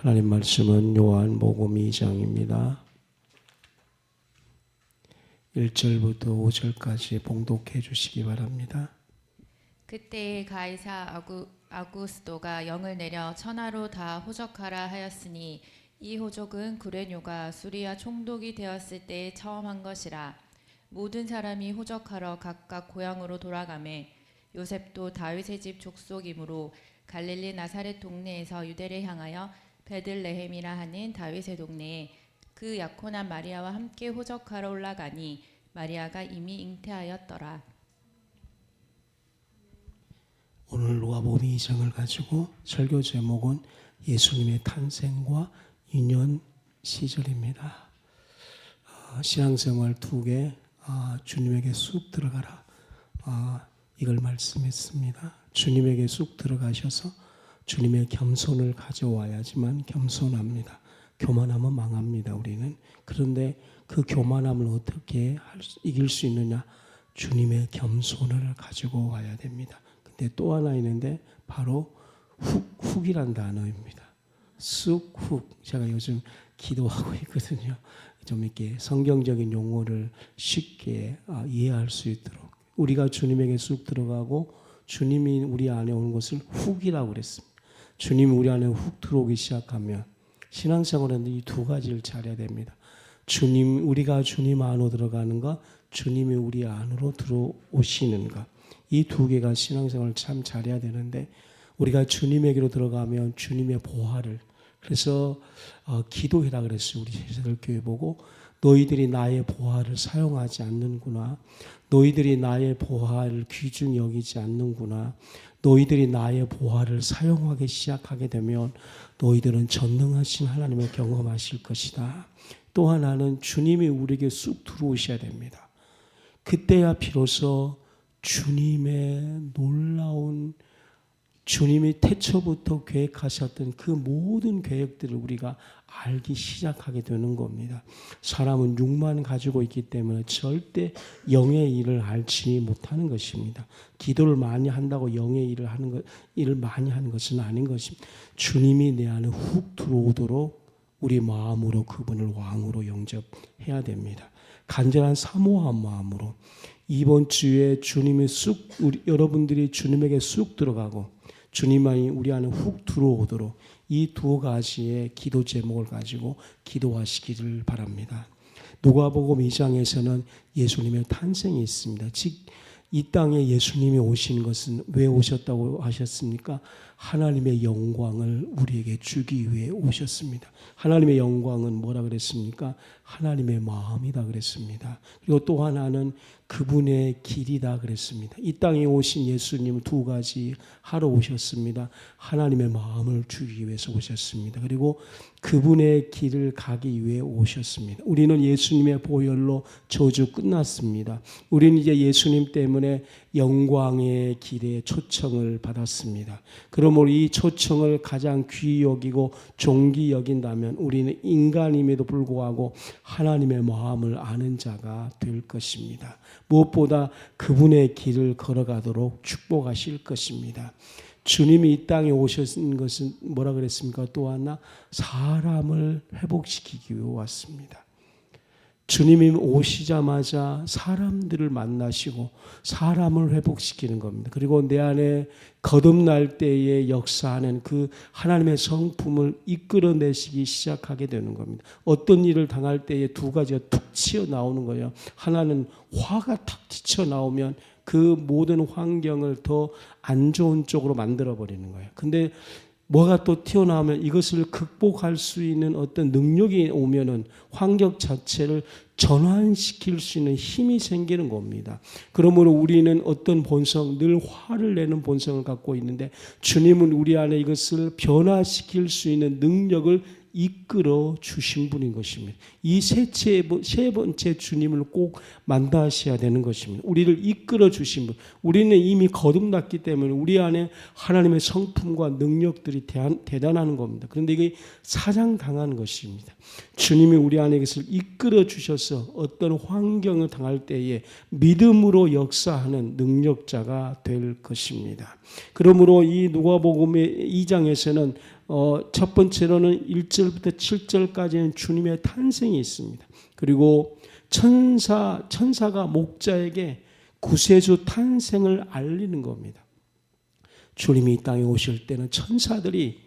하나님 말씀은 요한복음 2장입니다. 1절부터 5절까지 봉독해 주시기 바랍니다. 그때에 가이사 아구스도가 영을 내려 천하로 다 호적하라 하였으니 이 호적은 구레뇨가 수리와 총독이 되었을 때에 처음 한 것이라. 모든 사람이 호적하러 각각 고향으로 돌아가매 요셉도 다윗의 집 족속이므로 갈릴리 나사렛 동네에서 유대를 향하여 베들레헴이라 하는 다윗의 동네에 그 약혼한 마리아와 함께 호적하러 올라가니 마리아가 이미 잉태하였더라. 오늘 누가복음 2장을 가지고 설교 제목은 예수님의 탄생과 유년 시절입니다. 신앙생활 2개 주님에게 쑥 들어가라 이걸 말씀했습니다. 주님에게 쑥 들어가셔서 주님의 겸손을 가져와야지만 겸손합니다. 교만하면 망합니다. 우리는. 그런데 그 교만함을 어떻게 이길 수 있느냐? 주님의 겸손을 가지고 와야 됩니다. 근데 또 하나 있는데 바로 훅이란 단어입니다. 쑥, 훅. 제가 요즘 기도하고 있거든요. 좀 이렇게 성경적인 용어를 쉽게 이해할 수 있도록. 우리가 주님에게 쑥 들어가고 주님이 우리 안에 오는 것을 훅이라고 그랬습니다. 주님이 우리 안에 훅 들어오기 시작하면 신앙생활은 이 두 가지를 잘해야 됩니다. 우리가 주님 안으로 들어가는 것, 주님이 우리 안으로 들어오시는 것. 이 두 개가 신앙생활을 참 잘해야 되는데 우리가 주님에게로 들어가면 주님의 보화를 그래서 기도해라 그랬어요. 우리 제자들교회 보고 너희들이 나의 보화를 사용하지 않는구나. 너희들이 나의 보화를 귀중히 여기지 않는구나. 너희들이 나의 보화를 사용하기 시작하게 되면 너희들은 전능하신 하나님을 경험하실 것이다. 또 하나는 주님이 우리에게 쑥 들어오셔야 됩니다. 그때야 비로소 주님의 놀라운 주님이 태초부터 계획하셨던 그 모든 계획들을 우리가 알기 시작하게 되는 겁니다. 사람은 육만 가지고 있기 때문에 절대 영의 일을 알지 못하는 것입니다. 기도를 많이 한다고 영의 일을 많이 하는 것은 아닌 것입니다. 주님이 내 안에 훅 들어오도록 우리 마음으로 그분을 왕으로 영접해야 됩니다. 간절한 사모한 마음으로 이번 주에 주님이 여러분들이 주님에게 쑥 들어가고 주님이 우리 안에 훅 들어오도록 이 두 가지의 기도 제목을 가지고 기도하시기를 바랍니다. 누가복음 2장에서는 예수님의 탄생이 있습니다. 즉 이 땅에 예수님이 오신 것은 왜 오셨다고 하셨습니까? 하나님의 영광을 우리에게 주기 위해 오셨습니다. 하나님의 영광은 뭐라 그랬습니까? 하나님의 마음이다 그랬습니다. 그리고 또 하나는 그분의 길이다 그랬습니다. 이 땅에 오신 예수님은 두 가지 하러 오셨습니다. 하나님의 마음을 주기 위해서 오셨습니다. 그리고 그분의 길을 가기 위해 오셨습니다. 우리는 예수님의 보혈로 저주 끝났습니다. 우리는 이제 예수님 때문에 영광의 길에 초청을 받았습니다. 그러므로 이 초청을 가장 귀히 여기고 존귀 여긴다면 우리는 인간임에도 불구하고 하나님의 마음을 아는 자가 될 것입니다. 무엇보다 그분의 길을 걸어가도록 축복하실 것입니다. 주님이 이 땅에 오신 것은 뭐라 그랬습니까? 또 하나 사람을 회복시키기 위해 왔습니다. 주님이 오시자마자 사람들을 만나시고 사람을 회복시키는 겁니다. 그리고 내 안에 거듭날 때에 역사하는 그 하나님의 성품을 이끌어내시기 시작하게 되는 겁니다. 어떤 일을 당할 때에 두 가지가 툭 튀어나오는 거예요. 하나는 화가 탁 튀어나오면 그 모든 환경을 더 안 좋은 쪽으로 만들어버리는 거예요. 근데 뭐가 또 튀어나오면 이것을 극복할 수 있는 어떤 능력이 오면은 환경 자체를 전환시킬 수 있는 힘이 생기는 겁니다. 그러므로 우리는 어떤 본성, 늘 화를 내는 본성을 갖고 있는데 주님은 우리 안에 이것을 변화시킬 수 있는 능력을 이끌어 주신 분인 것입니다. 이 세 번째 주님을 꼭 만나셔야 되는 것입니다. 우리를 이끌어 주신 분. 우리는 이미 거듭났기 때문에 우리 안에 하나님의 성품과 능력들이 대단한 겁니다. 그런데 이게 사장당한 것입니다. 주님이 우리 안에 이것을 이끌어 주셔서 어떤 환경을 당할 때에 믿음으로 역사하는 능력자가 될 것입니다. 그러므로 이 누가복음의 2장에서는 첫 번째로는 1절부터 7절까지는 주님의 탄생이 있습니다. 그리고 천사가 목자에게 구세주 탄생을 알리는 겁니다. 주님이 이 땅에 오실 때는 천사들이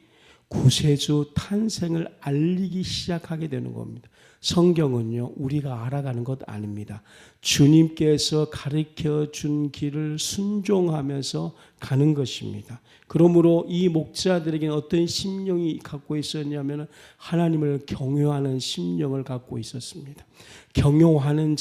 구세주 탄생을 알리기 시작하게 되는 겁니다. 성경은요, 우리가 알아가는 것 아닙니다. 주님께서 가르쳐 준 길을 순종하면서 가는 것입니다. 그러므로 이 목자들에게는 어떤 심령이 갖고 있었냐면 하나님을 경외하는 심령을 갖고 있었습니다. 경외하는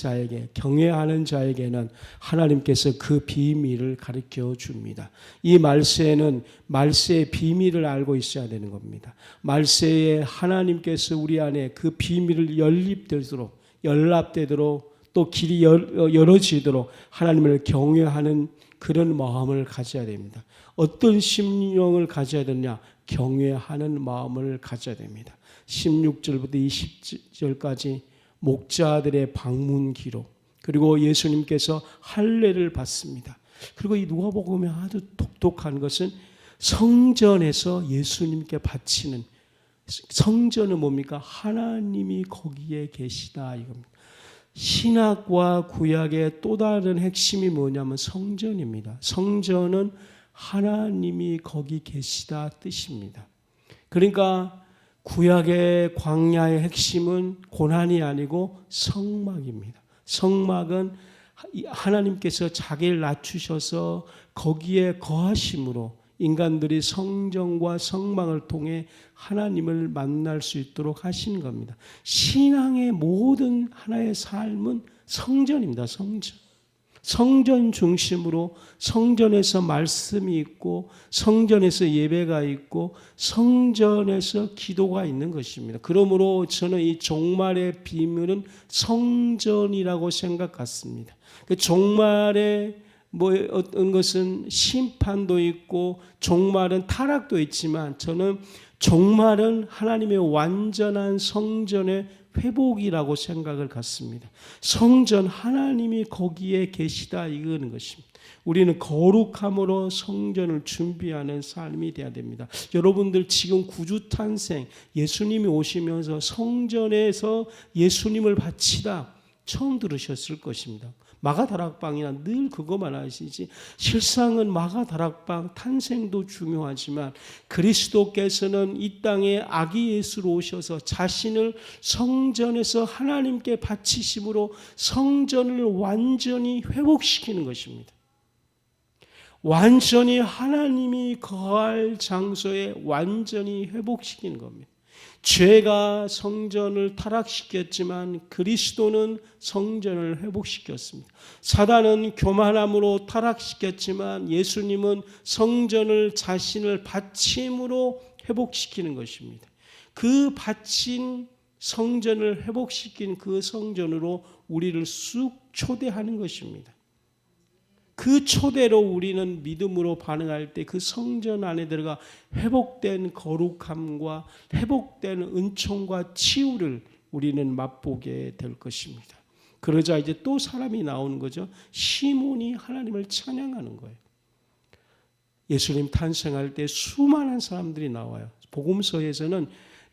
자에게는 하나님께서 그 비밀을 가르쳐 줍니다. 이 말세에는 말세의 비밀을 알고 있어야 되는 겁니다. 말세에 하나님께서 우리 안에 그 비밀을 연락되도록 또 길이 열어지도록 하나님을 경외하는 그런 마음을 가져야 됩니다. 어떤 심령을 가져야 되느냐? 경외하는 마음을 가져야 됩니다. 16절부터 20절까지 목자들의 방문 기록, 그리고 예수님께서 할례를 받습니다. 그리고 이 누가복음에 아주 독특한 것은 성전에서 예수님께 바치는, 성전은 뭡니까? 하나님이 거기에 계시다 이겁니다. 신약과 구약의 또 다른 핵심이 뭐냐면 성전입니다. 성전은 하나님이 거기 계시다 뜻입니다. 그러니까 구약의 광야의 핵심은 고난이 아니고 성막입니다. 성막은 하나님께서 자기를 낮추셔서 거기에 거하심으로 인간들이 성전과 성막을 통해 하나님을 만날 수 있도록 하신 겁니다. 신앙의 모든 하나의 삶은 성전입니다. 성전 중심으로 성전에서 말씀이 있고 성전에서 예배가 있고 성전에서 기도가 있는 것입니다. 그러므로 저는 이 종말의 비밀은 성전이라고 생각했습니다. 종말의 어떤 것은 심판도 있고 종말은 타락도 있지만 저는 종말은 하나님의 완전한 성전의 회복이라고 생각을 갖습니다. 성전 하나님이 거기에 계시다 이거는 것입니다. 우리는 거룩함으로 성전을 준비하는 삶이 되어야 됩니다. 여러분들 지금 구주 탄생 예수님이 오시면서 성전에서 예수님을 바치다 처음 들으셨을 것입니다. 마가다락방이나 늘 그것만 하시지 실상은 마가다락방 탄생도 중요하지만 그리스도께서는 이 땅에 아기 예수로 오셔서 자신을 성전에서 하나님께 바치심으로 성전을 완전히 회복시키는 것입니다. 완전히 하나님이 거할 장소에 완전히 회복시키는 겁니다. 죄가 성전을 타락시켰지만 그리스도는 성전을 회복시켰습니다. 사단은 교만함으로 타락시켰지만 예수님은 성전을 자신을 바침으로 회복시키는 것입니다. 그 바친 성전을 회복시킨 그 성전으로 우리를 쑥 초대하는 것입니다. 그 초대로 우리는 믿음으로 반응할 때 그 성전 안에 들어가 회복된 거룩함과 회복된 은총과 치유를 우리는 맛보게 될 것입니다. 그러자 이제 또 사람이 나오는 거죠. 시몬이 하나님을 찬양하는 거예요. 예수님 탄생할 때 수많은 사람들이 나와요. 복음서에서는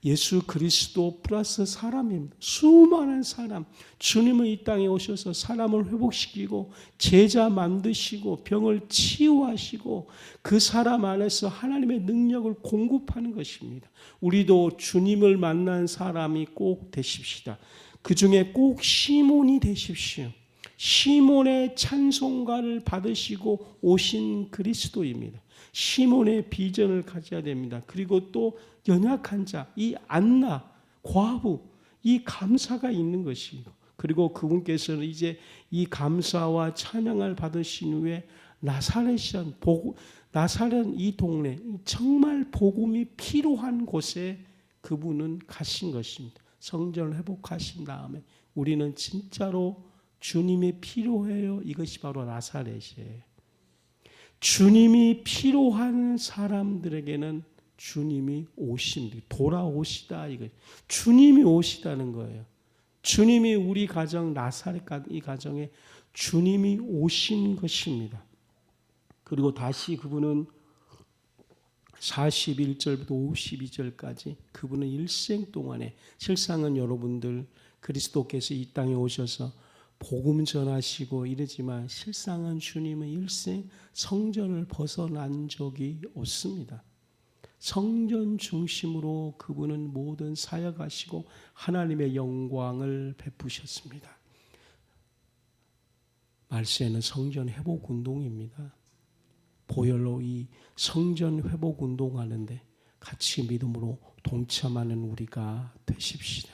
예수 그리스도 플러스 사람입니다. 수많은 사람, 주님은 이 땅에 오셔서 사람을 회복시키고 제자 만드시고 병을 치유하시고 그 사람 안에서 하나님의 능력을 공급하는 것입니다. 우리도 주님을 만난 사람이 꼭 되십시다. 그 중에 꼭 시몬이 되십시오. 시몬의 찬송가를 받으시고 오신 그리스도입니다. 시몬의 비전을 가져야 됩니다. 그리고 또 연약한 자, 이 안나, 과부, 이 감사가 있는 것이고 그리고 그분께서는 이제 이 감사와 찬양을 받으신 후에 나사렛 이 동네 정말 복음이 필요한 곳에 그분은 가신 것입니다. 성전을 회복하신 다음에 우리는 진짜로 주님이 필요해요. 이것이 바로 나사렛이에요. 주님이 필요한 사람들에게는 주님이 오십니다. 돌아오시다 이거. 주님이 오시다는 거예요. 주님이 우리 가정 나사렛 이 가정에 주님이 오신 것입니다. 그리고 다시 그분은 41절부터 52절까지 그분은 일생 동안에 실상은 여러분들 그리스도께서 이 땅에 오셔서 복음 전하시고 이러지만 실상은 주님은 일생 성전을 벗어난 적이 없습니다. 성전 중심으로 그분은 모든 사역하시고 하나님의 영광을 베푸셨습니다. 말세는 성전 회복 운동입니다. 보혈로 이 성전 회복 운동하는데 같이 믿음으로 동참하는 우리가 되십시다.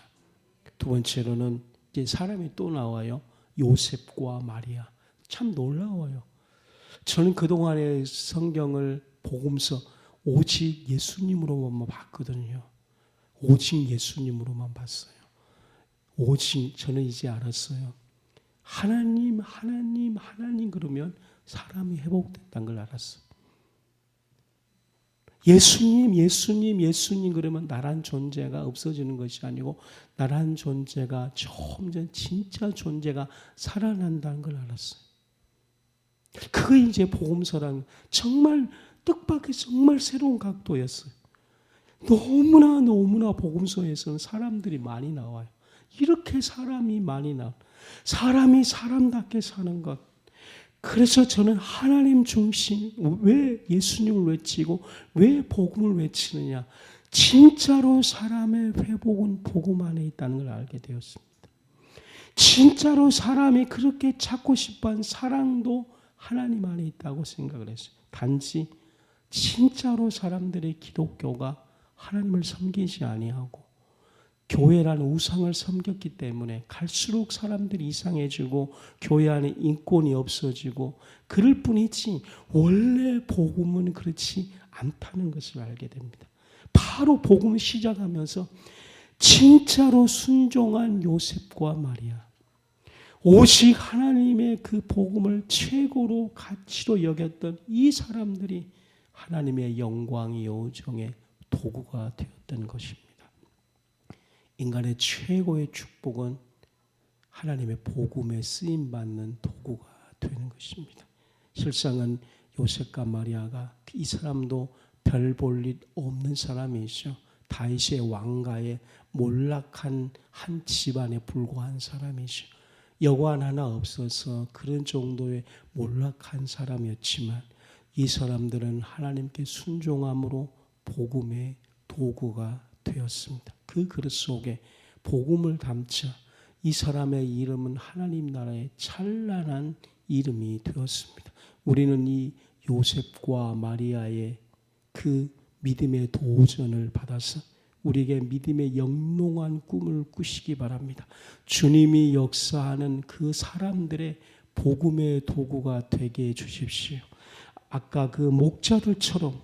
두 번째로는 이제 사람이 또 나와요. 요셉과 마리아. 참 놀라워요. 저는 그동안의 성경을 복음서 오직 예수님으로만 봤거든요. 오직 예수님으로만 봤어요. 오직 저는 이제 알았어요. 하나님 그러면 사람이 회복된다는 걸 알았어요. 예수님 그러면 나란 존재가 없어지는 것이 아니고 나란 존재가 점점 진짜 존재가 살아난다는 걸 알았어요. 그게 이제 복음서라는 정말 뜻밖의 정말 새로운 각도였어요. 너무나 복음서에서는 사람들이 많이 나와요. 이렇게 사람이 많이 나와요. 사람이 사람답게 사는 것. 그래서 저는 하나님 중심, 왜 예수님을 외치고 왜 복음을 외치느냐. 진짜로 사람의 회복은 복음 안에 있다는 걸 알게 되었습니다. 진짜로 사람이 그렇게 찾고 싶어한 사랑도 하나님 안에 있다고 생각을 했어요. 단지 진짜로 사람들의 기독교가 하나님을 섬기지 아니하고 교회라는 우상을 섬겼기 때문에 갈수록 사람들이 이상해지고 교회 안에 인권이 없어지고 그럴 뿐이지 원래 복음은 그렇지 않다는 것을 알게 됩니다. 바로 복음을 시작하면서 진짜로 순종한 요셉과 마리아, 오직 하나님의 그 복음을 최고로 가치로 여겼던 이 사람들이 하나님의 영광 요정의 도구가 되었던 것입니다. 인간의 최고의 축복은 하나님의 복음에 쓰임받는 도구가 되는 것입니다. 실상은 요셉과 마리아가 이 사람도 별 볼 일 없는 사람이죠. 다윗의 왕가에 몰락한 한 집안에 불과한 사람이죠. 여관 하나 없어서 그런 정도의 몰락한 사람이었지만 이 사람들은 하나님께 순종함으로 복음의 도구가 되었습니다. 그 그릇 속에 복음을 담자 이 사람의 이름은 하나님 나라의 찬란한 이름이 되었습니다. 우리는 이 요셉과 마리아의 그 믿음의 도전을 받아서 우리에게 믿음의 영롱한 꿈을 꾸시기 바랍니다. 주님이 역사하는 그 사람들의 복음의 도구가 되게 해 주십시오. 아까 그 목자들처럼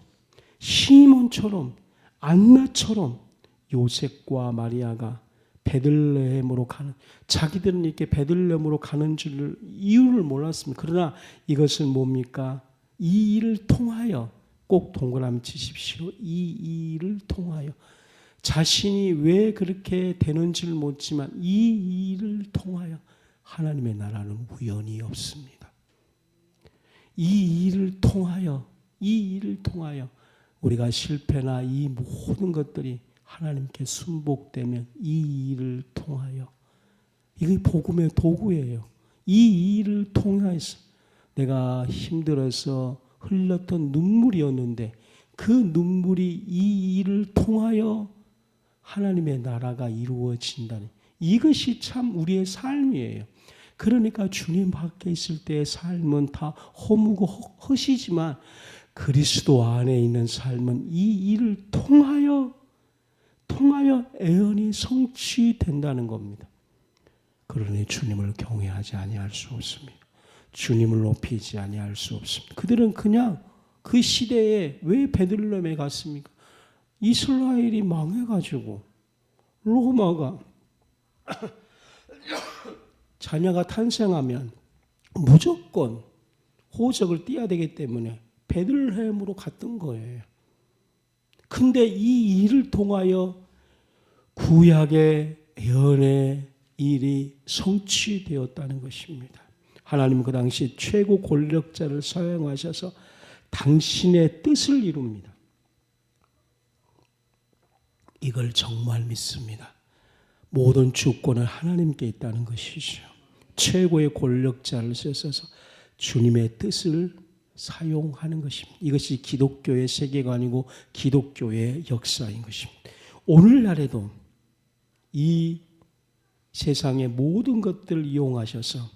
시몬처럼 안나처럼 요셉과 마리아가 베들레헴으로 가는, 자기들은 이렇게 베들레헴으로 가는 줄 이유를 몰랐습니다. 그러나 이것은 뭡니까? 이 일을 통하여, 꼭 동그라미 치십시오. 이 일을 통하여, 자신이 왜 그렇게 되는지를 묻지만 이 일을 통하여 하나님의 나라는 우연이 없습니다. 이 일을 통하여 우리가 실패나 이 모든 것들이 하나님께 순복되면 이 일을 통하여, 이게 복음의 도구예요. 이 일을 통해서 내가 힘들어서 흘렸던 눈물이었는데 그 눈물이 이 일을 통하여 하나님의 나라가 이루어진다니, 이것이 참 우리의 삶이에요. 그러니까 주님 밖에 있을 때의 삶은 다 허무고 허시지만 그리스도 안에 있는 삶은 이 일을 통하여 애언이 성취된다는 겁니다. 그러니 주님을 경외하지 아니할 수 없습니다. 주님을 높이지 아니할 수 없습니다. 그들은 그냥 그 시대에 왜 베들레헴에 갔습니까? 이스라엘이 망해가지고 로마가 자녀가 탄생하면 무조건 호적을 띄어야 되기 때문에 베들레헴으로 갔던 거예요. 근데 이 일을 통하여 구약의 예언의 일이 성취되었다는 것입니다. 하나님은 그 당시 최고 권력자를 사용하셔서 당신의 뜻을 이룹니다. 이걸 정말 믿습니다. 모든 주권은 하나님께 있다는 것이죠. 최고의 권력자를 쓰셔서 주님의 뜻을 사용하는 것입니다. 이것이 기독교의 세계관이고 기독교의 역사인 것입니다. 오늘날에도 이 세상의 모든 것들을 이용하셔서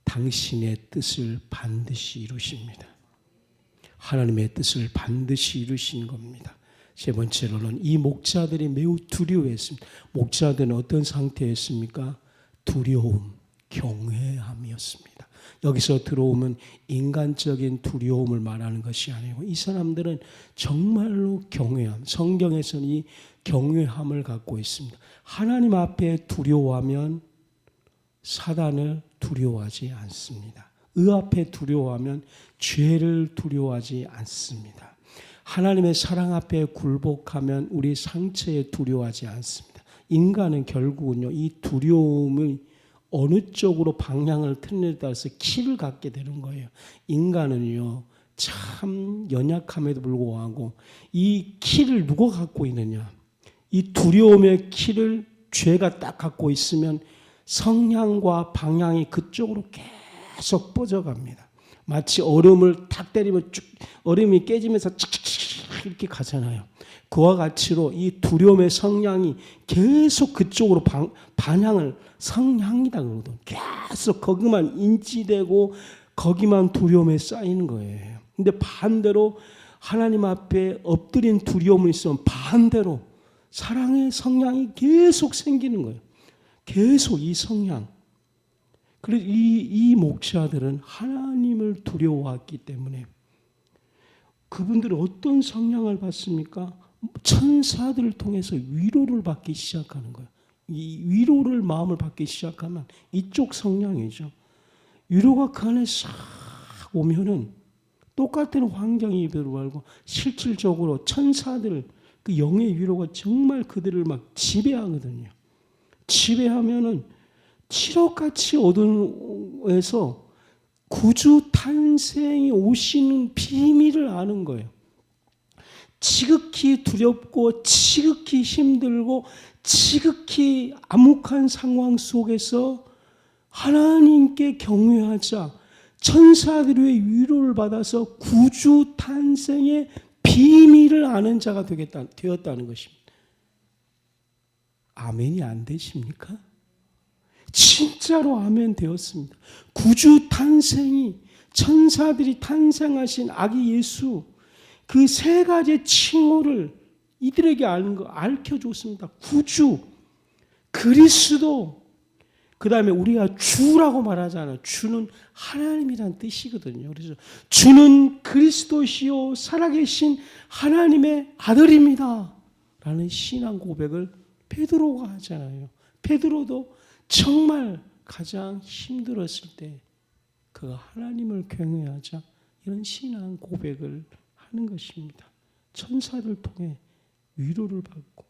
당신의 뜻을 반드시 이루십니다. 하나님의 뜻을 반드시 이루신 겁니다. 세 번째로는 이 목자들이 매우 두려워했습니다. 목자들은 어떤 상태였습니까? 두려움, 경외함이었습니다. 여기서 들어오면 인간적인 두려움을 말하는 것이 아니고 이 사람들은 정말로 경외함, 성경에서는 이 경외함을 갖고 있습니다. 하나님 앞에 두려워하면 사단을 두려워하지 않습니다. 의 앞에 두려워하면 죄를 두려워하지 않습니다. 하나님의 사랑 앞에 굴복하면 우리 상처에 두려워하지 않습니다. 인간은 결국은요, 이 두려움을 어느 쪽으로 방향을 틀느냐에 따라서 키를 갖게 되는 거예요. 인간은요, 참 연약함에도 불구하고 이 키를 누가 갖고 있느냐? 이 두려움의 키를 죄가 딱 갖고 있으면 성향과 방향이 그쪽으로 계속 뻗어갑니다. 마치 얼음을 탁 때리면 쭉 얼음이 깨지면서 착착착 이렇게 가잖아요. 그와 같이로 이 두려움의 성향이 계속 그쪽으로 반향을 성향이다 그러거든. 계속 거기만 인지되고 거기만 두려움에 쌓이는 거예요. 근데 반대로 하나님 앞에 엎드린 두려움이 있으면 반대로 사랑의 성향이 계속 생기는 거예요. 계속 이 성향. 그래서 이 목자들은 하나님을 두려워했기 때문에 그분들은 어떤 성향을 받습니까? 천사들을 통해서 위로를 받기 시작하는 거예요. 이 위로를 마음을 받기 시작하면 이쪽 성향이죠. 위로가 그 안에 싹 오면은 똑같은 환경이 들어가고 실질적으로 천사들 그 영의 위로가 정말 그들을 막 지배하거든요. 지배하면은 칠흑같이 어둠에서 구주 탄생이 오시는 비밀을 아는 거예요. 지극히 두렵고 지극히 힘들고 지극히 암묵한 상황 속에서 하나님께 경외하자 천사들의 위로를 받아서 구주 탄생의 비밀을 아는 자가 되었다는 것입니다. 아멘이 안 되십니까? 진짜로 아멘 되었습니다. 구주 탄생이 천사들이 탄생하신 아기 예수 그 세 가지 칭호를 이들에게 알려줬습니다. 구주, 그리스도, 그 다음에 우리가 주라고 말하잖아요. 주는 하나님이란 뜻이거든요. 그래서 주는 그리스도시요 살아계신 하나님의 아들입니다. 라는 신앙 고백을 베드로가 하잖아요. 베드로도 정말 가장 힘들었을 때 그가 하나님을 경외하자 이런 신앙 고백을 하는 것입니다. 천사를 통해 위로를 받고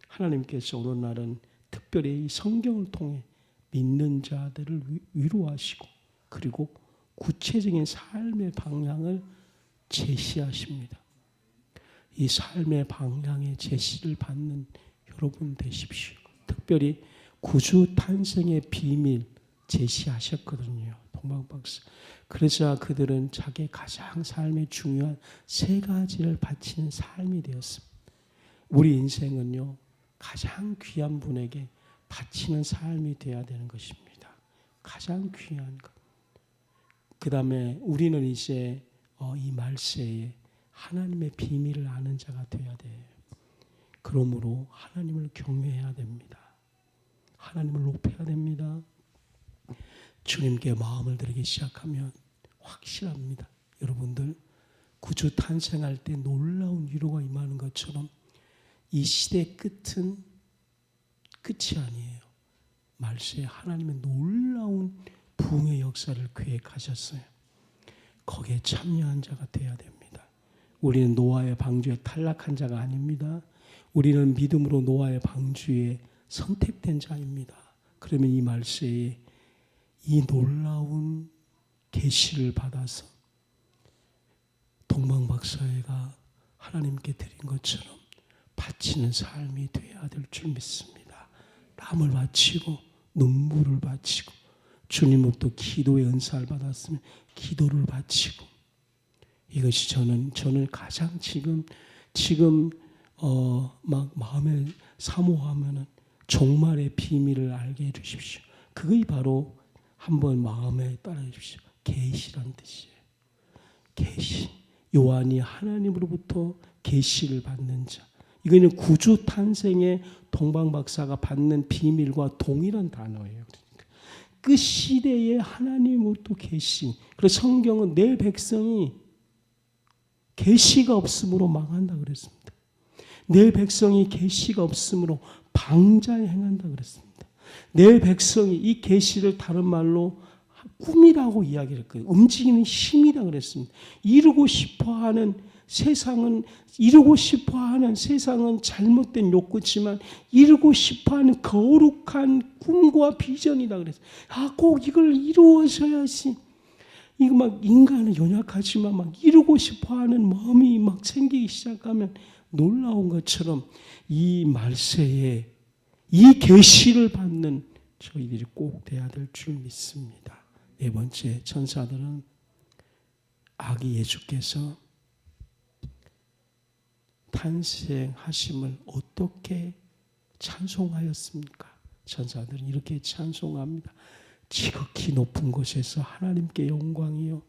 하나님께서 오늘날은 특별히 이 성경을 통해 믿는 자들을 위로하시고 그리고 구체적인 삶의 방향을 제시하십니다. 이 삶의 방향의 제시를 받는 여러분 되십시오. 특별히 구주 탄생의 비밀 제시하셨거든요. 동방박사. 그래서 그들은 자기 가장 삶의 중요한 세 가지를 바치는 삶이 되었습니다. 우리 인생은요, 가장 귀한 분에게 바치는 삶이 되어야 되는 것입니다. 가장 귀한 것. 그 다음에 우리는 이제 이 말세에 하나님의 비밀을 아는 자가 되어야 돼요. 그러므로 하나님을 경외해야 됩니다. 하나님을 높여야 됩니다. 주님께 마음을 드리기 시작하면 확실합니다. 여러분들 구주 탄생할 때 놀라운 위로가 임하는 것처럼 이 시대의 끝은 끝이 아니에요. 말세에 하나님의 놀라운 부흥의 역사를 계획하셨어요. 거기에 참여한 자가 되어야 됩니다. 우리는 노아의 방주에 탈락한 자가 아닙니다. 우리는 믿음으로 노아의 방주에 선택된 자입니다. 그러면 이 말세에 이 놀라운 계시를 받아서 동방박사회가 하나님께 드린 것처럼 바치는 삶이 되어야 될 줄 믿습니다. 땀을 바치고 눈물을 바치고 주님으로부터 기도의 은사를 받았으면 기도를 바치고 이것이 저는 가장 지금 막 마음에 사모하면은 종말의 비밀을 알게 해주십시오. 그것이 바로 한번 마음에 따라 주십시오. 계시란 뜻이에요. 계시. 요한이 하나님으로부터 계시를 받는 자. 이거는 구주 탄생의 동방 박사가 받는 비밀과 동일한 단어예요. 그러니까 끝 시대에 하나님으로부터 계시. 그래서 성경은 내 백성이 계시가 없으므로 망한다 그랬습니다. 내 백성이 계시가 없으므로 방자에 행한다 그랬습니다. 내 백성이 이 계시를 다른 말로 꿈이라고 이야기를 했거든요. 움직이는 힘이라 그랬습니다. 이루고 싶어하는 세상은 잘못된 욕구지만 이루고 싶어하는 거룩한 꿈과 비전이다 그랬어요. 꼭 이걸 이루어져야지. 이거 막 인간은 연약하지만 막 이루고 싶어하는 마음이 막 생기기 시작하면 놀라운 것처럼 이 말세에 이 계시를 받는 저희들이 꼭 돼야 될 줄 믿습니다. 네 번째, 천사들은 아기 예수께서 탄생하심을 어떻게 찬송하였습니까? 천사들은 이렇게 찬송합니다. 지극히 높은 곳에서 하나님께 영광이요.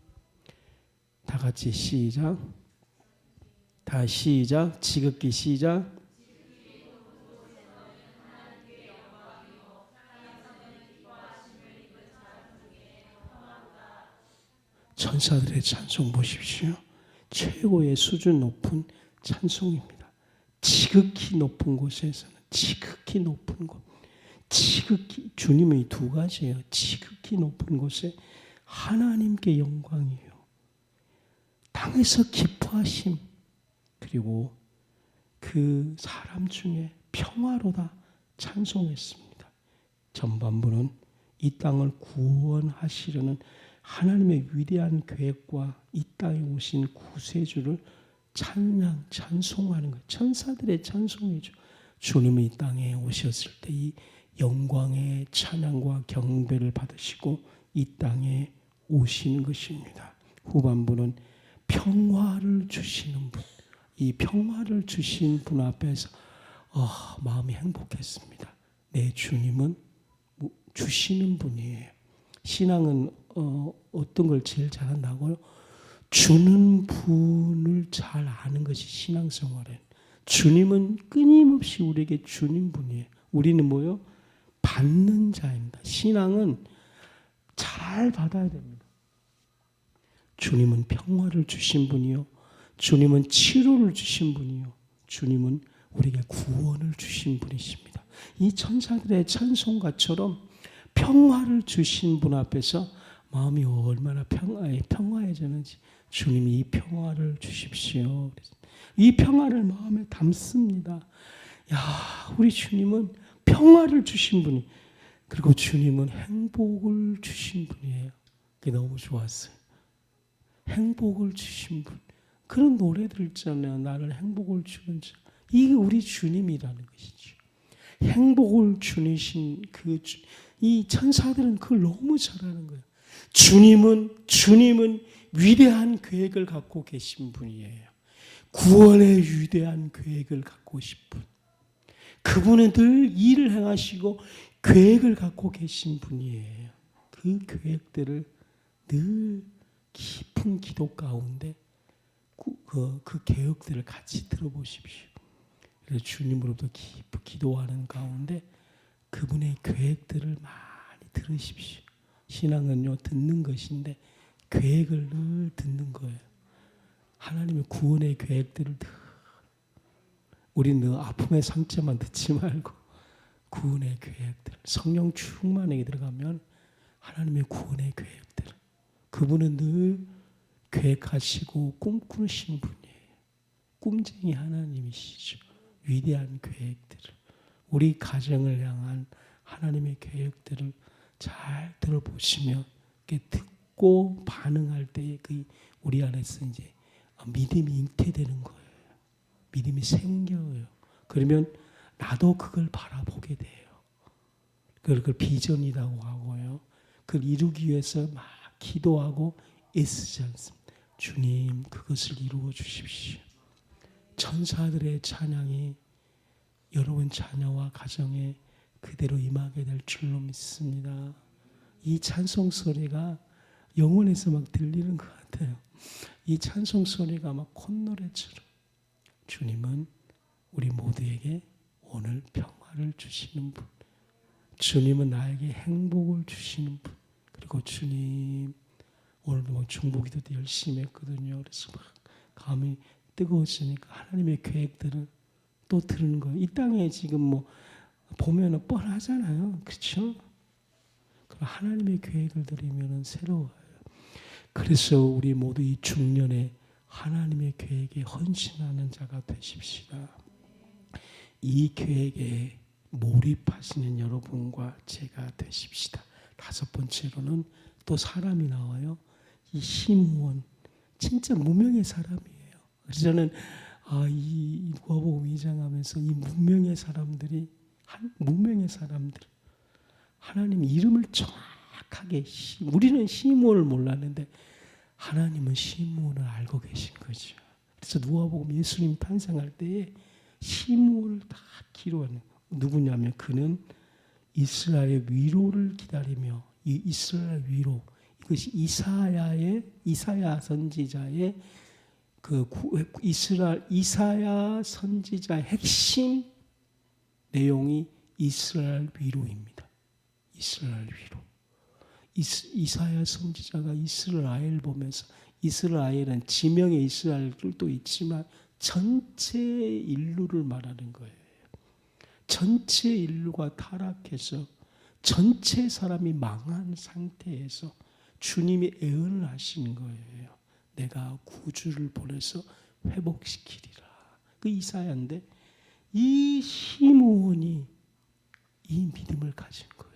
다 같이 시작. 다 시작. 지극히 시작. 천사들의 찬송 보십시오. 최고의 수준 높은 찬송입니다. 지극히 높은 곳에서는 지극히 높은 곳. 지극히 주님의 두 가지예요. 지극히 높은 곳에 하나님께 영광이요. 땅에서 기뻐하심. 그리고 그 사람 중에 평화로다 찬송했습니다. 전반부는 이 땅을 구원하시려는 하나님의 위대한 계획과 이 땅에 오신 구세주를 찬송하는 거예요. 천사들의 찬송이죠. 주님이 이 땅에 오셨을 때 이 영광의 찬양과 경배를 받으시고 이 땅에 오시는 것입니다. 후반부는 평화를 주시는 분, 이 평화를 주신 분 앞에서 마음이 행복했습니다. 내 주님은 주시는 분이에요. 신앙은 어떤 걸 제일 잘한다고요? 주는 분을 잘 아는 것이 신앙생활이에요. 주님은 끊임없이 우리에게 주는 분이에요. 우리는 뭐요? 받는 자입니다. 신앙은 잘 받아야 됩니다. 주님은 평화를 주신 분이요. 주님은 치료를 주신 분이요. 주님은 우리에게 구원을 주신 분이십니다. 이 천사들의 찬송가처럼 평화를 주신 분 앞에서 마음이 얼마나 평화해지는지 주님이 이 평화를 주십시오. 이 평화를 마음에 담습니다. 우리 주님은 평화를 주신 분이, 그리고 주님은 행복을 주신 분이에요. 그게 너무 좋았어요. 행복을 주신 분. 그런 노래들 있잖아요. 나를 행복을 주는 자. 이게 우리 주님이라는 것이죠. 행복을 주신 이 천사들은 그걸 너무 잘하는 거예요. 주님은 위대한 계획을 갖고 계신 분이에요. 구원의 위대한 계획을 갖고 계신 분. 그분은 늘 일을 행하시고 계획을 갖고 계신 분이에요. 그 계획들을 늘 깊은 기도 가운데 그 계획들을 같이 들어보십시오. 그래서 주님으로부터 깊이 기도하는 가운데 그분의 계획들을 많이 들으십시오. 신앙은요, 듣는 것인데 계획을 늘 듣는 거예요. 하나님의 구원의 계획들을 우리는 아픔의 상처만 듣지 말고 구원의 계획들, 성령 충만하게 들어가면 하나님의 구원의 계획들, 그분은 늘 계획하시고 꿈꾸시는 분이에요. 꿈쟁이 하나님이시죠. 위대한 계획들을, 우리 가정을 향한 하나님의 계획들을 잘 들어보시면 듣고 반응할 때에 우리 안에서 이제 믿음이 잉태되는 거예요. 믿음이 생겨요. 그러면 나도 그걸 바라보게 돼요. 그걸 비전이라고 하고요. 그걸 이루기 위해서 막 기도하고 애쓰지 않습니다. 주님, 그것을 이루어 주십시오. 천사들의 찬양이 여러분 자녀와 가정에 그대로 임하게 될 줄로 믿습니다. 이 찬송 소리가 영혼에서 막 들리는 것 같아요. 이 찬송 소리가 막 콧노래처럼 주님은 우리 모두에게 오늘 평화를 주시는 분, 주님은 나에게 행복을 주시는 분, 그리고 주님 오늘도 막 중보기도 열심히 했거든요. 그래서 막 감이 뜨거워지니까 하나님의 계획들을 또 들은 거예요. 이 땅에 지금 뭐 보면은 뻔하잖아요. 그렇죠? 그럼 하나님의 계획을 들으면 새로워요. 그래서 우리 모두 이 중년에 하나님의 계획에 헌신하는 자가 되십시다. 이 계획에 몰입하시는 여러분과 제가 되십시다. 다섯 번째로는 또 사람이 나와요. 이 시므온 진짜 무명의 사람이에요. 그래서 저는 이 누가복음 2장하면서 이 무명의 사람들 하나님 이름을 정확하게 우리는 시므온을 몰랐는데 하나님은 시므온을 알고 계신 거죠. 그래서 누가복음 예수님 탄생할 때에 시므온을 다 기록하는 누구냐면 그는 이스라엘의 위로를 기다리며 이 이스라엘 위로 이것이 이사야 선지자의 이사야 선지자의 핵심 내용이 이스라엘 위로입니다. 이스라엘 위로. 이사야 선지자가 이스라엘 보면서 이스라엘은 지명의 이스라엘도 있지만 전체 인류를 말하는 거예요. 전체 인류가 타락해서 전체 사람이 망한 상태에서 주님이 애언을 하시는 거예요. 내가 구주를 보내서 회복시키리라. 그 이사야인데 이 시므온이 이 믿음을 가진 거예요.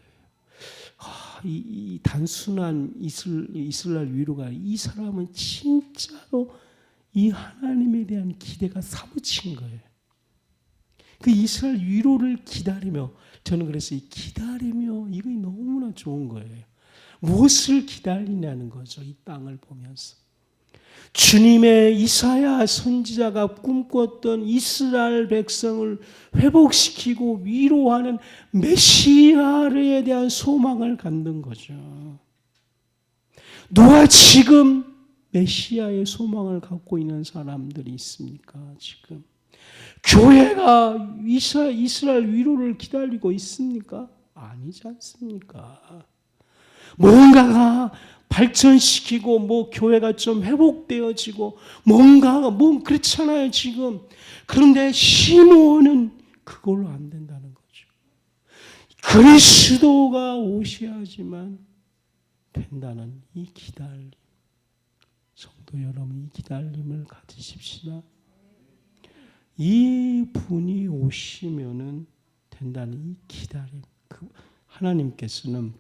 이 단순한 이스라엘 위로가 이 사람은 진짜로 이 하나님에 대한 기대가 사무친 거예요. 그 이스라엘 위로를 기다리며 저는 그래서 이 기다리며 이거 너무나 좋은 거예요. 무엇을 기다리냐는 거죠. 이 땅을 보면서. 주님의 이사야 선지자가 꿈꿨던 이스라엘 백성을 회복시키고 위로하는 메시아에 대한 소망을 갖는 거죠. 누가 지금 메시아의 소망을 갖고 있는 사람들이 있습니까? 지금 교회가 이스라엘 위로를 기다리고 있습니까? 아니지 않습니까? 뭔가가 발전시키고 뭐 교회가 좀 회복되어지고 뭔가가 그렇잖아요 지금. 그런데 시므온은 그걸로 안 된다는 거죠. 그리스도가 오셔야지만 된다는 이 기다림. 성도 여러분, 이 기다림을 가지십시다. 이 분이 오시면은 된다는 이 기다림. 하나님께서는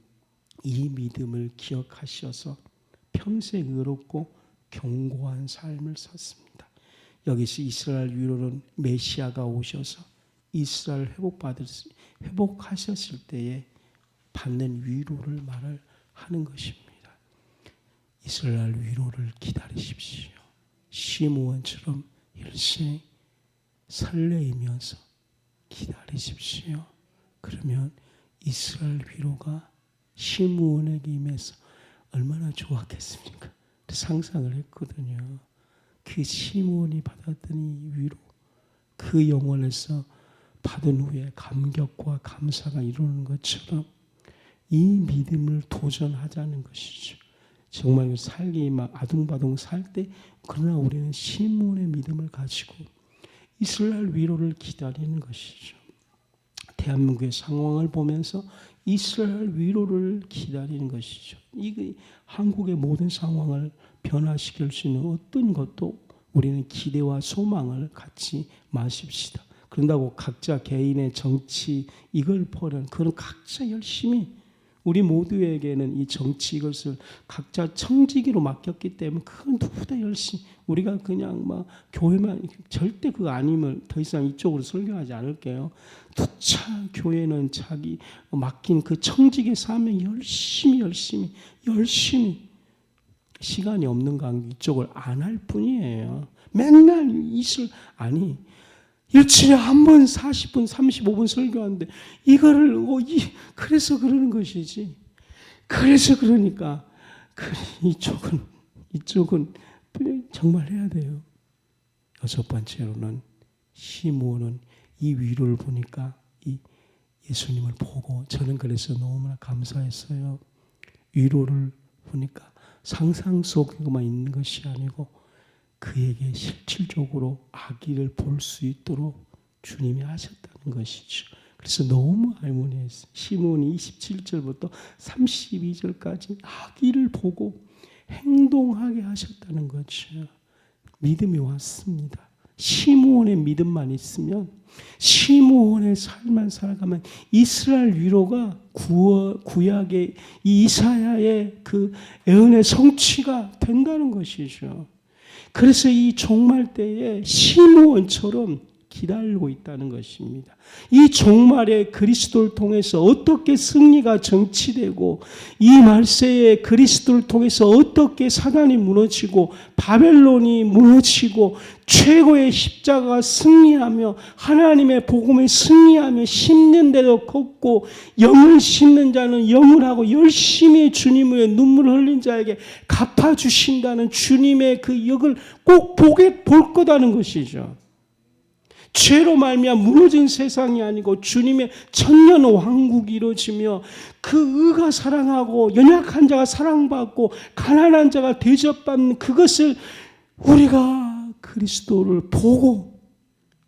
이 믿음을 기억하셔서 평생 의롭고 견고한 삶을 샀습니다. 여기서 이스라엘 위로는 메시아가 오셔서 이스라엘 회복하셨을 때에 받는 위로를 말을 하는 것입니다. 이스라엘 위로를 기다리십시오. 시므온처럼 일생 설레이면서 기다리십시오. 그러면 이스라엘 위로가 시므온에게 임해서 얼마나 좋았겠습니까? 상상을 했거든요. 그 시므온이 받았던 이 위로, 그 영혼에서 받은 후에 감격과 감사가 이루는 것처럼 이 믿음을 도전하자는 것이죠. 정말 살기 막 아둥바둥 살 때 그러나 우리는 시므온의 믿음을 가지고 이스라엘 위로를 기다리는 것이죠. 대한민국의 상황을 보면서 이스라엘 위로를 기다리는 것이죠. 이 한국의 모든 상황을 변화시킬 수 있는 어떤 것도 우리는 기대와 소망을 갖지 마십시다. 그런다고 각자 개인의 정치 이걸 보는 그런 각자 열심히 우리 모두에게는 이 정치 이것을 각자 청지기로 맡겼기 때문에 그 누구보다 열심히 우리가 그냥 막 교회만 절대 그거 아니면 더 이상 이쪽으로 설교하지 않을게요. 누차 교회는 자기 맡긴 그 청지기 사명 열심히 시간이 없는 관계 이쪽을 안 할 뿐이에요. 맨날 이슬 아니 일주일에 한 번 40분 35분 설교하는데 이거를 그래서 그러는 것이지. 그래서 그러니까 이쪽은 정말 해야 돼요. 여섯 번째로는 시므온은 이 위로를 보니까 이 예수님을 보고 저는 그래서 너무나 감사했어요. 위로를 보니까 상상 속에만 있는 것이 아니고 그에게 실질적으로 아기를 볼 수 있도록 주님이 하셨다는 것이죠. 그래서 너무 할머니했어요. 시므온이 27절부터 32절까지 아기를 보고 행동하게 하셨다는 거죠. 믿음이 왔습니다. 시므온의 믿음만 있으면 시므온의 삶만 살아가면 이스라엘 위로가 구약의 이 이사야의 그 예언의 성취가 된다는 것이죠. 그래서 이 종말 때에 시므온처럼 기다리고 있다는 것입니다. 이 종말에 그리스도를 통해서 어떻게 승리가 정치되고 이 말세에 그리스도를 통해서 어떻게 사단이 무너지고 바벨론이 무너지고 최고의 십자가가 승리하며 하나님의 복음에 승리하며 심는 대로 걷고 영을 심는 자는 영을 하고 열심히 주님의 눈물을 흘린 자에게 갚아주신다는 주님의 그 역을 꼭 볼 거다는 것이죠. 죄로 말미암아 무너진 세상이 아니고 주님의 천년 왕국이 이루어지며 그 의가 사랑하고 연약한 자가 사랑받고 가난한 자가 대접받는 그것을 우리가 그리스도를 보고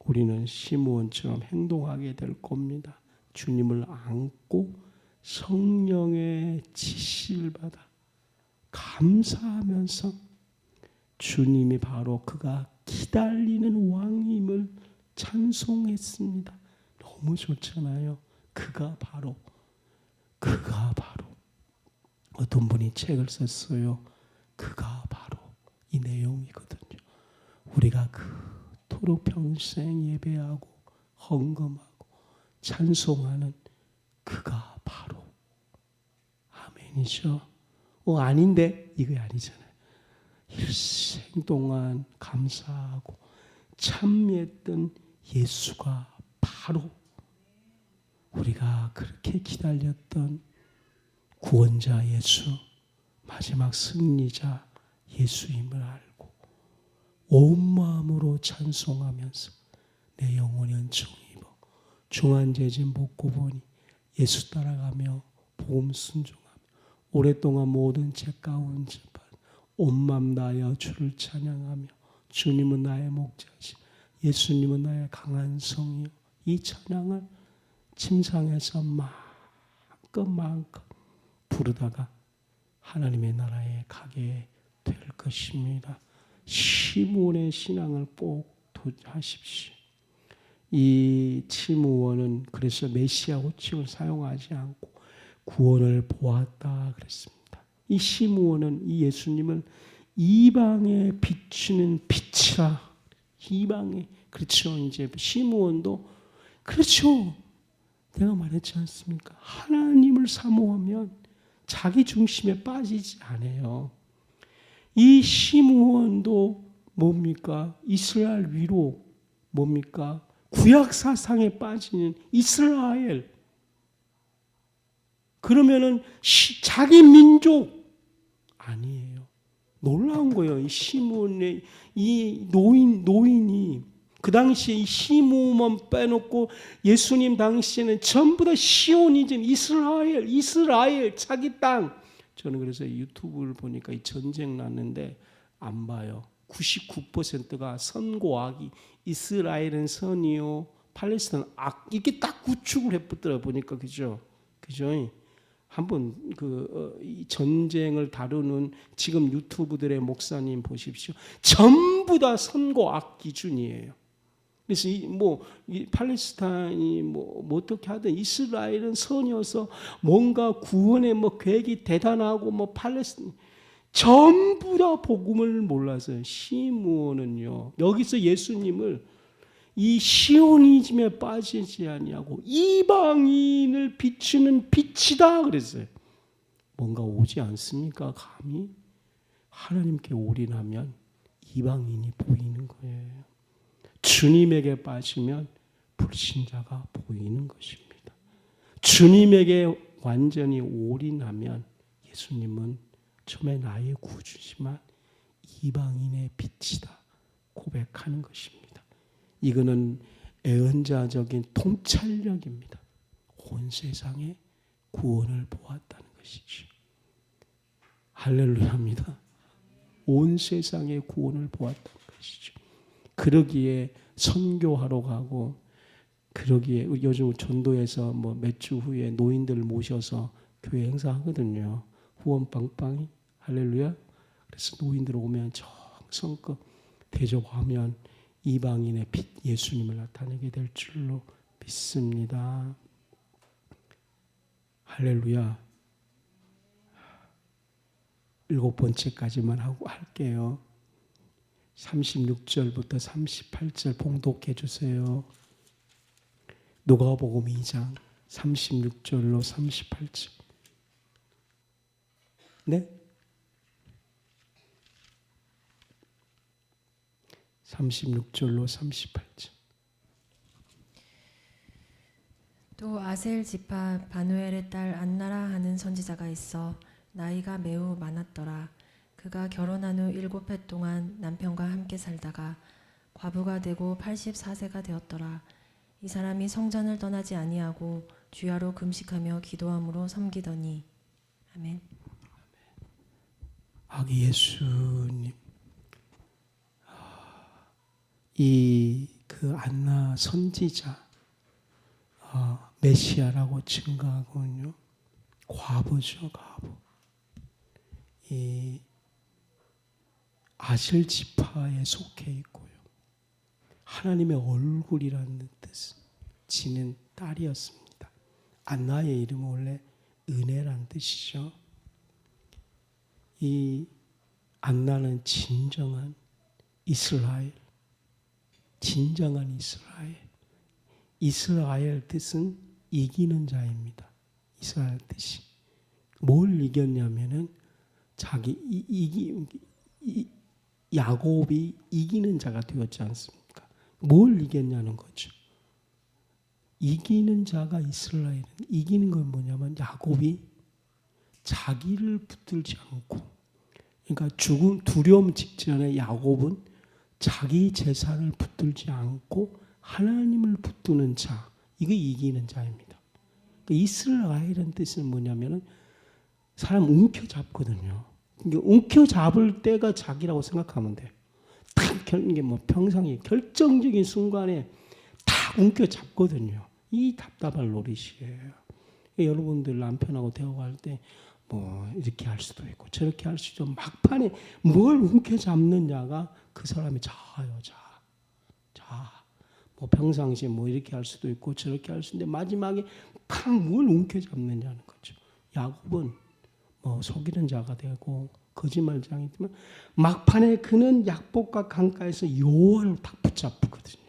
우리는 시므온처럼 행동하게 될 겁니다. 주님을 안고 성령의 지시를 받아 감사하면서 주님이 바로 그가 기다리는 왕임을 찬송했습니다. 너무 좋잖아요. 그가 바로 어떤 분이 책을 썼어요. 그가 바로 이 내용이거든요. 우리가 그토록 평생 예배하고 헌금하고 찬송하는 그가 바로 아멘이죠. 아닌데 이거 아니잖아요. 일생 동안 감사하고 참여했던 예수가 바로 우리가 그렇게 기다렸던 구원자 예수, 마지막 승리자 예수임을 알고 온 마음으로 찬송하면서 내 영혼이 은총을 입어 중환제진 묻고 보니 예수 따라가며 복음 순종하며 오랫동안 모든 죄 가운데 온 마음 다하여 주를 찬양하며 주님은 나의 목자시고 예수님은 나의 강한 성이요. 이 찬양을 침상에서 마음껏 부르다가 하나님의 나라에 가게 될 것입니다. 시므온의 신앙을 꼭 하십시오. 이 시므온은 그래서 메시아 호칭을 사용하지 않고 구원을 보았다 그랬습니다. 이 시므온은 이 예수님을 이방에 비추는 빛이라. 이방에 그렇죠. 이제 시므온도 그렇죠. 내가 말했지 않습니까? 하나님을 사모하면 자기 중심에 빠지지 않아요. 이 시므온도 뭡니까? 이스라엘 위로 뭡니까? 구약 사상에 빠지는 이스라엘. 그러면은 자기 민족 아니에요. 놀라운 거예요. 이 시므온의 이 노인이 그 당시에 이 시므온 빼놓고 예수님 당시에는 전부 다 시오니즘, 이스라엘 자기 땅. 저는 그래서 유튜브를 보니까 이 전쟁 났는데 안 봐요. 99%가 선고 악이 이스라엘은 선이요, 팔레스타인 악 이렇게 딱 구축을 해붙더라 보니까 그죠? 한번 이 전쟁을 다루는 지금 유튜브들의 목사님 보십시오. 전부 다 선고 악 기준이에요. 그래서 이 팔레스타인이 어떻게 하든 이스라엘은 선이어서 뭔가 구원의 계획이 대단하고 팔레스타인 전부 다 복음을 몰라서 시므온은요 여기서 예수님을 이 시오니즘에 빠지지 아니하고 이방인을 비추는 빛이다 그랬어요. 뭔가 오지 않습니까? 감히 하나님께 올인하면 이방인이 보이는 거예요. 주님에게 빠지면 불신자가 보이는 것입니다. 주님에게 완전히 올인하면 예수님은 처음에 나의 구주지만 이방인의 빛이다 고백하는 것입니다. 이거는 애언자적인 통찰력입니다. 온 세상에 구원을 보았다는 것이죠. 할렐루야입니다. 온 세상에 구원을 보았다는 것이죠. 그러기에 선교하러 가고 그러기에 요즘 전도에서 몇 주 후에 노인들을 모셔서 교회 행사하거든요. 후원 빵빵히 할렐루야. 그래서 노인들 오면 정성껏 대접하면 이방인의 빛 예수님을 나타내게 될 줄로 믿습니다. 할렐루야. 7번째까지만 하고 할게요. 36절부터 38절 봉독해 주세요. 누가복음 2장 36절로 38절. 네? 36절로 38절. 또 아셀 지파 바누엘의 딸 안나라 하는 선지자가 있어 나이가 매우 많았더라. 그가 결혼한 후 7해 동안 남편과 함께 살다가 과부가 되고 84세가 되었더라. 이 사람이 성전을 떠나지 아니하고 주야로 금식하며 기도함으로 섬기더니. 아멘. 아기 예수님, 그 안나 선지자 메시아라고 증거하거든요. 과부죠, 과부. 이 아셀 지파에 속해 있고요. 하나님의 얼굴이라는 뜻을 지닌 딸이었습니다. 안나의 이름은 원래 은혜란 뜻이죠. 이 안나는 진정한 이스라엘. 이스라엘 뜻은 이기는 자입니다. 이스라엘 뜻이. 뭘 이겼냐면은 야곱이 이기는 자가 되었지 않습니까? 뭘 이겼냐는 거죠. 이기는 자가 이스라엘은 이기는 건 뭐냐면 야곱이 자기를 붙들지 않고, 그러니까 죽음 두려움 직전에 야곱은 자기 재산을 붙들지 않고 하나님을 붙드는 자, 이게 이기는 자입니다. 그러니까 이스라엘은 뜻은 뭐냐면은 사람 움켜잡거든요. 그러니까 움켜잡을 때가 자기라고 생각하면 돼요. 이게 평상이 결정적인 순간에 다 움켜잡거든요. 이 답답할 노릇이에요. 여러분들 남편하고 대화할 때 이렇게 할 수도 있고 저렇게 할 수도 있고 막판에 뭘 움켜잡느냐가 그 사람이 자요. 평상시에 이렇게 할 수도 있고 저렇게 할 수도 있는데 마지막에 뭘 움켜잡느냐는 거죠. 야곱은 속이는 자가 되고 거짓말장이지만 막판에 그는 약복과 강가에서 여호와를 딱 붙잡거든요.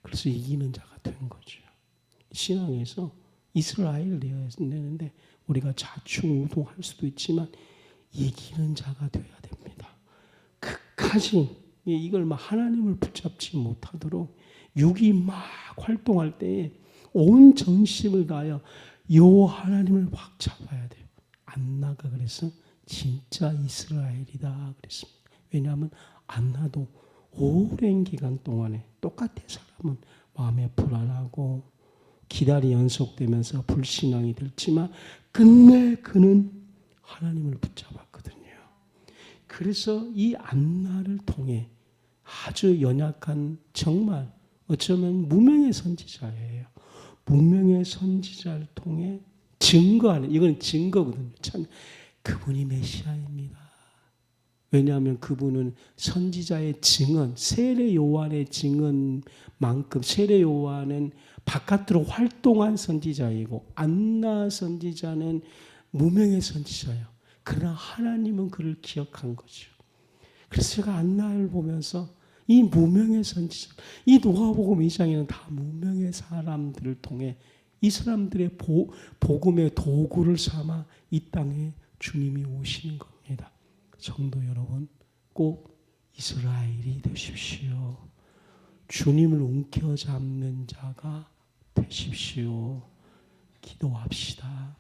그래서 이기는 자가 된 거죠. 신앙에서 이스라엘 되어야 되는데 우리가 좌충우동할 수도 있지만 이기는 자가 되어야 됩니다. 끝까지 이걸 하나님을 붙잡지 못하도록 육이 막 활동할 때에 온 정심을 다하여 여호와 하나님을 확 잡아야 돼요. 안나가 그래서 진짜 이스라엘이다 그랬습니다. 왜냐하면 안나도 오랜 기간 동안에 똑같아. 사람은 마음에 불안하고 기다리 연속되면서 불신앙이 들지만 끝내 그는 하나님을 붙잡았거든요. 그래서 이 안나를 통해 아주 연약한 정말 어쩌면 무명의 선지자예요. 무명의 선지자를 통해 증거하는, 이건 증거거든요. 참 그분이 메시아입니다. 왜냐하면 그분은 선지자의 증언, 세례 요한의 증언만큼 세례 요한은 바깥으로 활동한 선지자이고 안나 선지자는 무명의 선지자예요. 그러나 하나님은 그를 기억한 거죠. 그래서 제가 안나를 보면서 이 무명의 선지자, 이 누가복음 2장에는 다 무명의 사람들을 통해 이 사람들의 복음의 도구를 삼아 이 땅에 주님이 오시는 겁니다. 성도 여러분, 꼭 이스라엘이 되십시오. 주님을 움켜잡는 자가 되십시오. 기도합시다.